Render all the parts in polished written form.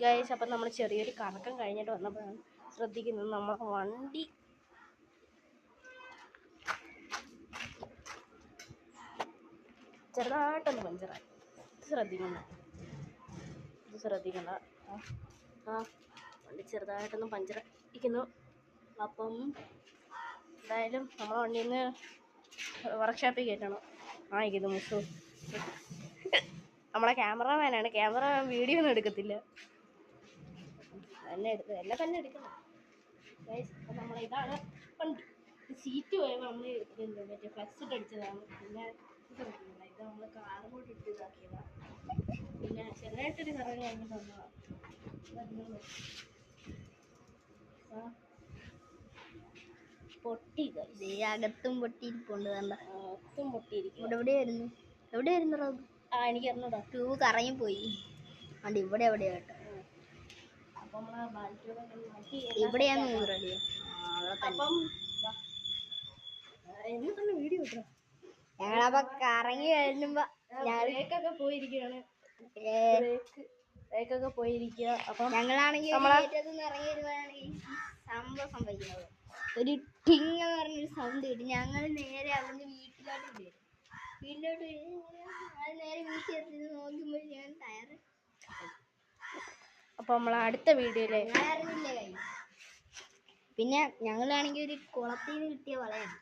Guys അപ്പം നമ്മൾ ചെറിയൊരു കറക്കം കഴിഞ്ഞിട്ട് വന്നപ്പോഴാണ് ശ്രദ്ധിക്കുന്നത് നമ്മളെ വണ്ടി ചെറുതായിട്ടൊന്ന് പഞ്ചറായി. ഇത് ശ്രദ്ധിക്കണ്ട. ആ വണ്ടി ചെറുതായിട്ടൊന്ന് പഞ്ചറായിരിക്കുന്നു. അപ്പം എന്തായാലും നമ്മളെ വണ്ടിയിൽ നിന്ന് വർക്ക്ഷോപ്പിൽ കയറ്റണം. ഇത് മുസു നമ്മളെ ക്യാമറമാനാണ്. ക്യാമറ വീഡിയോ ഒന്നും എടുക്കത്തില്ല, എല്ലാം തന്നെ എടുക്കണം. അപ്പം ഇതാണ് വണ്ടി. സീറ്റ് പോയപ്പോൾ നമ്മൾ മറ്റേ ഫ്ലക്സ് ഇട്ട് അടിച്ചതാണ്. പിന്നെ ഇത് നമ്മൾ കാറും കൂടി ഇട്ട് ഇതാക്കിയതാണ്. പിന്നെ ചെറുതായിട്ടൊരു കറങ്ങി കഴിഞ്ഞിട്ട് വന്നതാണ്. പൊട്ടി അകത്തും പൊട്ടിയിരിപ്പുണ്ട്. അകത്തും പൊട്ടിയിരിക്കും. എവിടെയായിരുന്നു റോബ്? എനിക്ക് അറിഞ്ഞൂടാ. ട്യൂബ് കറങ്ങിപ്പോയി. അതുകൊണ്ട് ഇവിടെ കേട്ടോ. അപ്പം നമ്മളെ ബാക്കി ഇവിടെയാണ് റെഡി. അപ്പം എന്നെ തന്നെ വീഡിയോ കിട്ടാ. ഞങ്ങളപ്പോ കറങ്ങി കഴിഞ്ഞപ്പോ ബ്രേക്കൊക്കെ പോയിരിക്കുകയാണ്. ബ്രേക്കൊക്കെ പോയിരിക്കുക. അപ്പം ഞങ്ങളാണെങ്കിൽ ഇറങ്ങി വരുമ്പോഴാണെങ്കിൽ സംഭവം സംഭവിക്കുന്നത്. ഒരു ടിങ് എന്ന് പറഞ്ഞൊരു സൗണ്ട് കിട്ടി. ഞങ്ങൾ നേരെ അവിടുന്ന് വീട്ടിലോട്ട് വരും. നേരെ വീട്ടിൽ നോക്കുമ്പോൾ ഞാൻ ടയറ്. അപ്പൊ നമ്മളെ അടുത്ത വീഡിയോയിലെ പിന്നെ ഞങ്ങളാണെങ്കിൽ ഒരു കുളത്തിൽ നിന്ന് കിട്ടിയ വളയാണ്.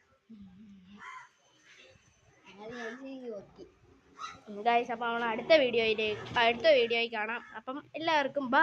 ഗൈസ് അപ്പം നമ്മൾ അടുത്ത വീഡിയോയിൽ കാണാം. അപ്പം എല്ലാവർക്കും ബൈ.